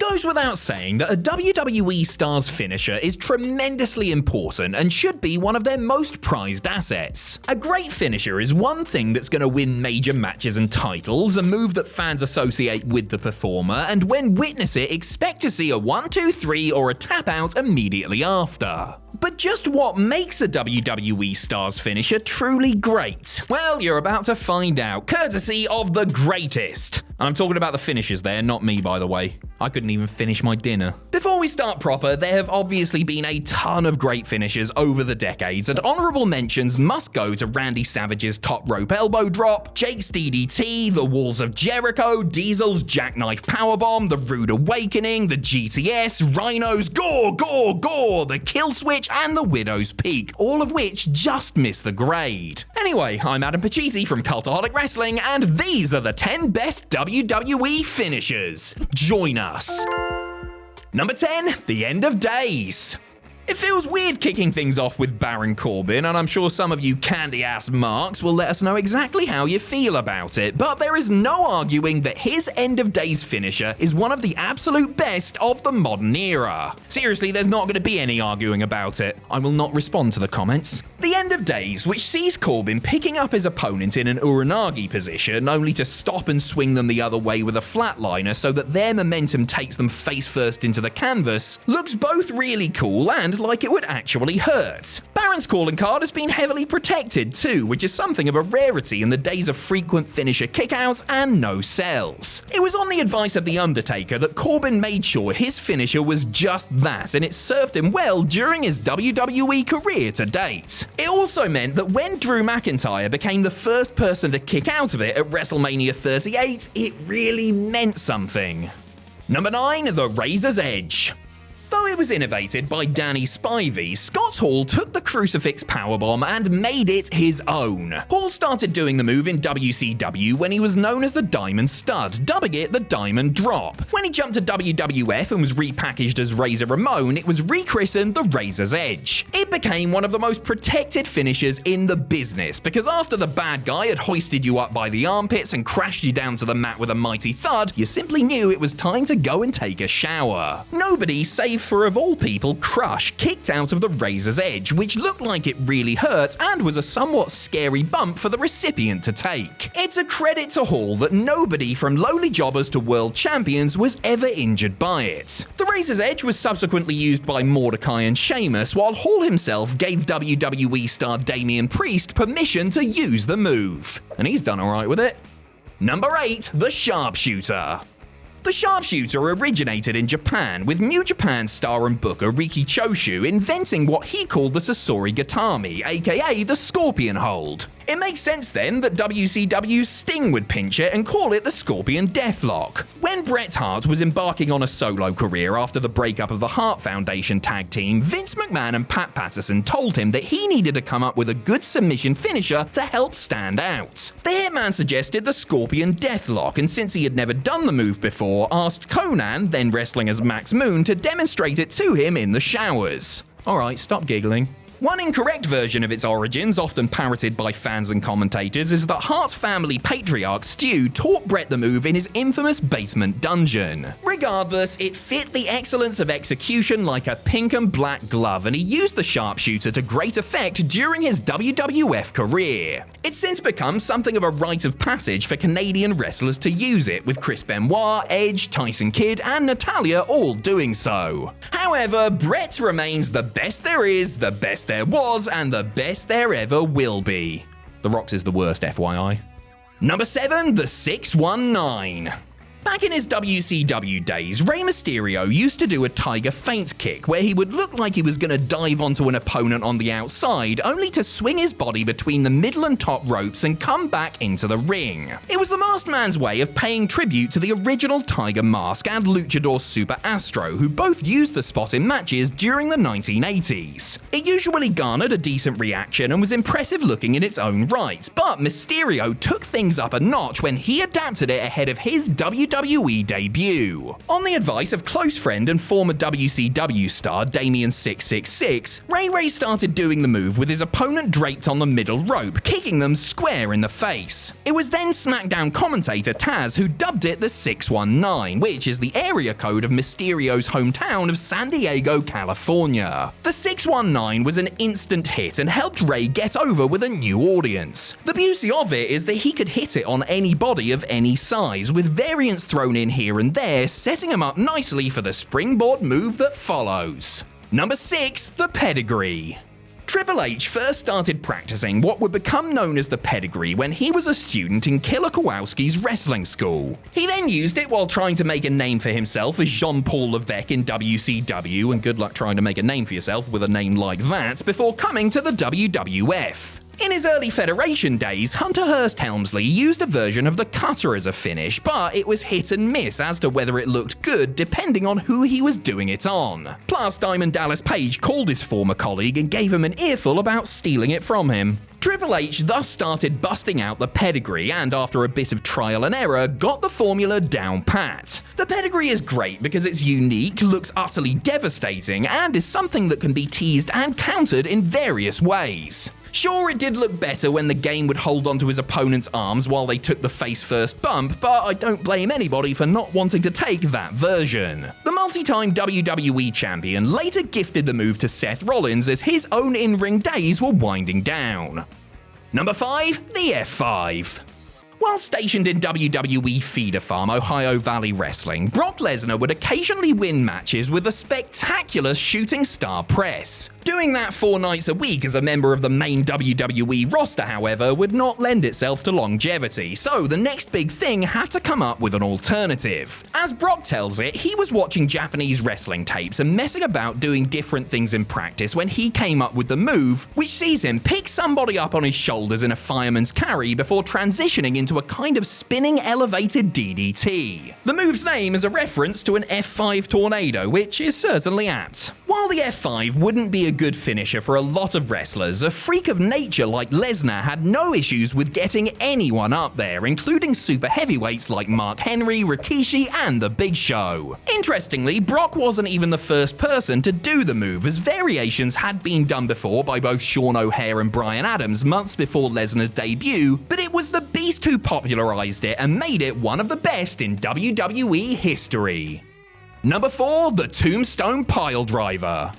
goes without saying that a WWE star's finisher is tremendously important and should be one of their most prized assets. A great finisher is one thing that's going to win major matches and titles, a move that fans associate with the performer, and when witness it, expect to see a 1, 2, 3 or a tap out immediately after. But just what makes a WWE star's finisher truly great? Well, you're about to find out, courtesy of the greatest. And I'm talking about the finishers there, not me, by the way. I couldn't even finish my dinner. Before we start proper, there have obviously been a ton of great finishers over the decades, and honorable mentions must go to Randy Savage's top rope elbow drop, Jake's DDT, the Walls of Jericho, Diesel's jackknife powerbomb, the Rude Awakening, the GTS, Rhino's gore, gore, gore, the kill switch, and the Widow's Peak, all of which just miss the grade. Anyway, I'm Adam Pachisi from Cultaholic Wrestling, and these are the 10 best WWE finishers. Join us. Number 10, The End of Days. It feels weird kicking things off with Baron Corbin, and I'm sure some of you candy-ass marks will let us know exactly how you feel about it, but there is no arguing that his End of Days finisher is one of the absolute best of the modern era. Seriously, there's not going to be any arguing about it. I will not respond to the comments. The End of Days, which sees Corbin picking up his opponent in an Uranagi position, only to stop and swing them the other way with a flatliner so that their momentum takes them face first into the canvas, looks both really cool and like it would actually hurt. Baron's calling card has been heavily protected too, which is something of a rarity in the days of frequent finisher kickouts and no sells. It was on the advice of The Undertaker that Corbin made sure his finisher was just that, and it served him well during his WWE career to date. It also meant that when Drew McIntyre became the first person to kick out of it at WrestleMania 38, it really meant something. Number 9, The Razor's Edge. Though it was innovated by Danny Spivey, Scott Hall took the crucifix powerbomb and made it his own. Hall started doing the move in WCW when he was known as the Diamond Stud, dubbing it the Diamond Drop. When he jumped to WWF and was repackaged as Razor Ramon, it was rechristened the Razor's Edge. It became one of the most protected finishers in the business, because after the bad guy had hoisted you up by the armpits and crashed you down to the mat with a mighty thud, you simply knew it was time to go and take a shower. Nobody, save for of all people, Crush, kicked out of the Razor's Edge, which looked like it really hurt and was a somewhat scary bump for the recipient to take. It's a credit to Hall that nobody from lowly jobbers to world champions was ever injured by it. The Razor's Edge was subsequently used by Mordecai and Sheamus, while Hall himself gave WWE star Damian Priest permission to use the move. And he's done alright with it. Number 8, The Sharpshooter. The Sharpshooter originated in Japan, with New Japan star and booker Riki Choshu inventing what he called the Sasori Gatami, aka the Scorpion Hold. It makes sense then that WCW's Sting would pinch it and call it the Scorpion Deathlock. When Bret Hart was embarking on a solo career after the breakup of the Hart Foundation tag team, Vince McMahon and Pat Patterson told him that he needed to come up with a good submission finisher to help stand out. The Hitman suggested the Scorpion Deathlock, and since he had never done the move before, asked Conan, then wrestling as Max Moon, to demonstrate it to him in the showers. Alright, stop giggling. One incorrect version of its origins, often parroted by fans and commentators, is that Hart's family patriarch Stu taught Bret the move in his infamous basement dungeon. Regardless, it fit the excellence of execution like a pink and black glove, and he used the Sharpshooter to great effect during his WWF career. It's since become something of a rite of passage for Canadian wrestlers to use it, with Chris Benoit, Edge, Tyson Kidd, and Natalya all doing so. However, Bret remains the best there is, the best there was, and the best there ever will be. The Rock's is the worst, FYI. Number 7, The 619. Back in his WCW days, Rey Mysterio used to do a tiger feint kick where he would look like he was going to dive onto an opponent on the outside, only to swing his body between the middle and top ropes and come back into the ring. It was the masked man's way of paying tribute to the original Tiger Mask and Luchador Super Astro, who both used the spot in matches during the 1980s. It usually garnered a decent reaction and was impressive looking in its own right, but Mysterio took things up a notch when he adapted it ahead of his WWE WWE debut. On the advice of close friend and former WCW star Damien 666, Ray started doing the move with his opponent draped on the middle rope, kicking them square in the face. It was then SmackDown commentator Taz who dubbed it the 619, which is the area code of Mysterio's hometown of San Diego, California. The 619 was an instant hit and helped Ray get over with a new audience. The beauty of it is that he could hit it on anybody of any size, with variants thrown in here and there, setting him up nicely for the springboard move that follows. Number 6, the Pedigree. Triple H first started practicing what would become known as the Pedigree when he was a student in Killer Kowalski's wrestling school. He then used it while trying to make a name for himself as Jean-Paul Levesque in WCW, and good luck trying to make a name for yourself with a name like that, before coming to the WWF. In his early Federation days, Hunter Hearst Helmsley used a version of the cutter as a finish, but it was hit and miss as to whether it looked good depending on who he was doing it on. Plus, Diamond Dallas Page called his former colleague and gave him an earful about stealing it from him. Triple H thus started busting out the Pedigree and, after a bit of trial and error, got the formula down pat. The Pedigree is great because it's unique, looks utterly devastating, and is something that can be teased and countered in various ways. Sure, it did look better when the game would hold onto his opponent's arms while they took the face-first bump, but I don't blame anybody for not wanting to take that version. The multi-time WWE champion later gifted the move to Seth Rollins as his own in-ring days were winding down. Number 5, the F5. While stationed in WWE Feeder Farm, Ohio Valley Wrestling, Brock Lesnar would occasionally win matches with a spectacular shooting star press. Doing that 4 nights a week as a member of the main WWE roster, however, would not lend itself to longevity, so the next big thing had to come up with an alternative. As Brock tells it, he was watching Japanese wrestling tapes and messing about doing different things in practice when he came up with the move, which sees him pick somebody up on his shoulders in a fireman's carry before transitioning into a kind of spinning elevated DDT. The move's name is a reference to an F5 tornado, which is certainly apt. While the F5 wouldn't be a good finisher for a lot of wrestlers, a freak of nature like Lesnar had no issues with getting anyone up there, including super heavyweights like Mark Henry, Rikishi, and The Big Show. Interestingly, Brock wasn't even the first person to do the move, as variations had been done before by both Sean O'Haire and Bryan Adams months before Lesnar's debut, but it was the Beast who popularized it and made it one of the best in WWE history. Number 4, the Tombstone Piledriver.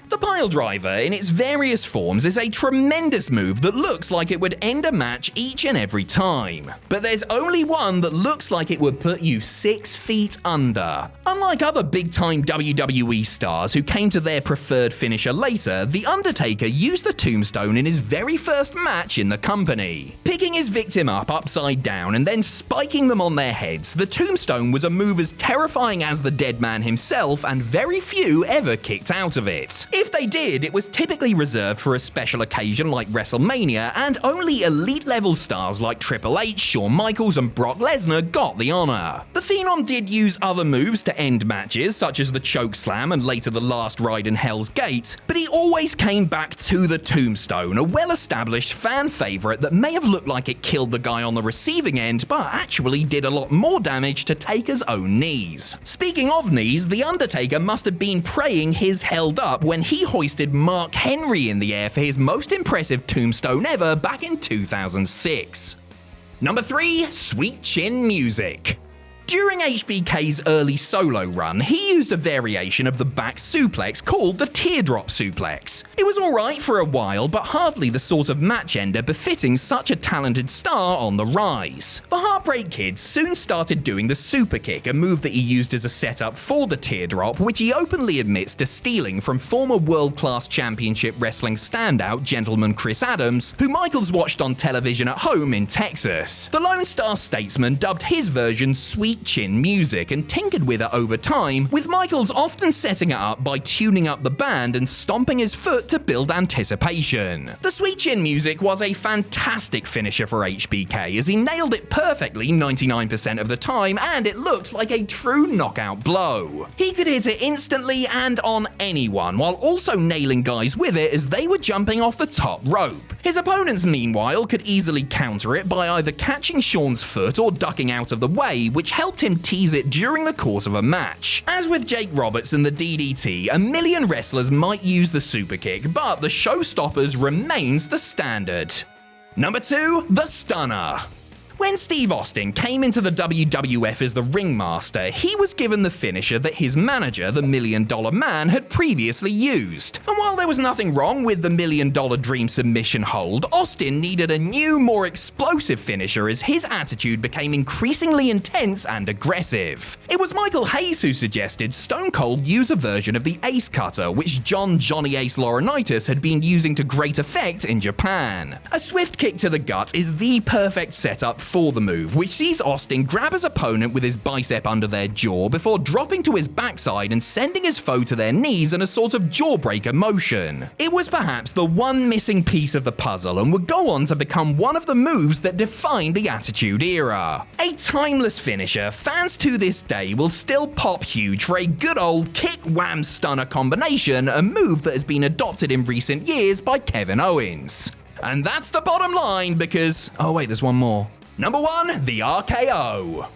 The piledriver, in its various forms, is a tremendous move that looks like it would end a match each and every time. But there's only one that looks like it would put you 6 feet under. Unlike other big-time WWE stars who came to their preferred finisher later, The Undertaker used the Tombstone in his very first match in the company. Picking his victim up upside down and then spiking them on their heads, the Tombstone was a move as terrifying as the dead man himself, and very few ever kicked out of it. If they did, it was typically reserved for a special occasion like WrestleMania, and only elite-level stars like Triple H, Shawn Michaels, and Brock Lesnar got the honor. The Phenom did use other moves to end matches, such as the Chokeslam and later the Last Ride in Hell's Gate, but he always came back to the Tombstone, a well-established fan favorite that may have looked like it killed the guy on the receiving end, but actually did a lot more damage to Taker's own knees. Speaking of knees, The Undertaker must have been praying his held up when he hoisted Mark Henry in the air for his most impressive tombstone ever back in 2006. Number 3, Sweet Chin Music. During HBK's early solo run, he used a variation of the back suplex called the teardrop suplex. It was alright for a while, but hardly the sort of match ender befitting such a talented star on the rise. The Heartbreak Kid soon started doing the super kick, a move that he used as a setup for the teardrop, which he openly admits to stealing from former world-class championship wrestling standout gentleman Chris Adams, who Michaels watched on television at home in Texas. The Lone Star Statesman dubbed his version Sweet Chin Music and tinkered with it over time, with Michaels often setting it up by tuning up the band and stomping his foot to build anticipation. The Sweet Chin Music was a fantastic finisher for HBK, as he nailed it perfectly 99% of the time, and it looked like a true knockout blow. He could hit it instantly and on anyone, while also nailing guys with it as they were jumping off the top rope. His opponents, meanwhile, could easily counter it by either catching Shawn's foot or ducking out of the way, which helped helped him tease it during the course of a match. As with Jake Roberts and the DDT, a million wrestlers might use the superkick, but the showstoppers remains the standard. Number 2, the Stunner. When Steve Austin came into the WWF as the ringmaster, he was given the finisher that his manager, the $1 Million Man, had previously used. And while there was nothing wrong with the $1 Million Dream submission hold, Austin needed a new, more explosive finisher as his attitude became increasingly intense and aggressive. It was Michael Hayes who suggested Stone Cold use a version of the Ace Cutter, which Johnny Ace Laurinaitis had been using to great effect in Japan. A swift kick to the gut is the perfect setup for the move, which sees Austin grab his opponent with his bicep under their jaw before dropping to his backside and sending his foe to their knees in a sort of jawbreaker motion. It was perhaps the one missing piece of the puzzle and would go on to become one of the moves that defined the Attitude Era. A timeless finisher, fans to this day will still pop huge for a good old kick-wham-stunner combination, a move that has been adopted in recent years by Kevin Owens. And that's the bottom line because... oh wait, there's one more. Number 1, the RKO.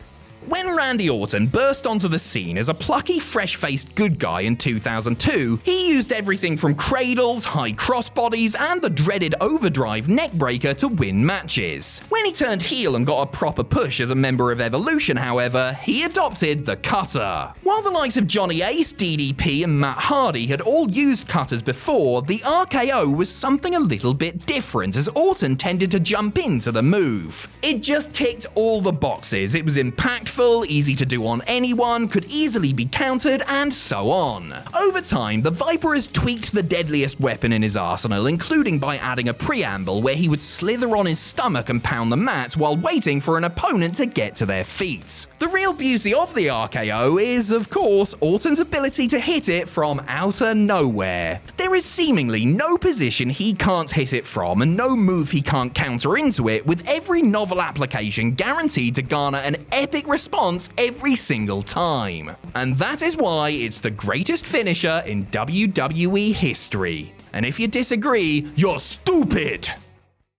When Randy Orton burst onto the scene as a plucky, fresh-faced good guy in 2002, he used everything from cradles, high crossbodies, and the dreaded overdrive neckbreaker to win matches. When he turned heel and got a proper push as a member of Evolution, however, he adopted the cutter. While the likes of Johnny Ace, DDP, and Matt Hardy had all used cutters before, the RKO was something a little bit different as Orton tended to jump into the move. It just ticked all the boxes. It was impactful, easy to do on anyone, could easily be countered, and so on. Over time, the Viper has tweaked the deadliest weapon in his arsenal, including by adding a preamble where he would slither on his stomach and pound the mat while waiting for an opponent to get to their feet. The real beauty of the RKO is, of course, Orton's ability to hit it from outer nowhere. There is seemingly no position he can't hit it from and no move he can't counter into it, with every novel application guaranteed to garner an epic response every single time. And that is why it's the greatest finisher in WWE history. And if you disagree, you're stupid!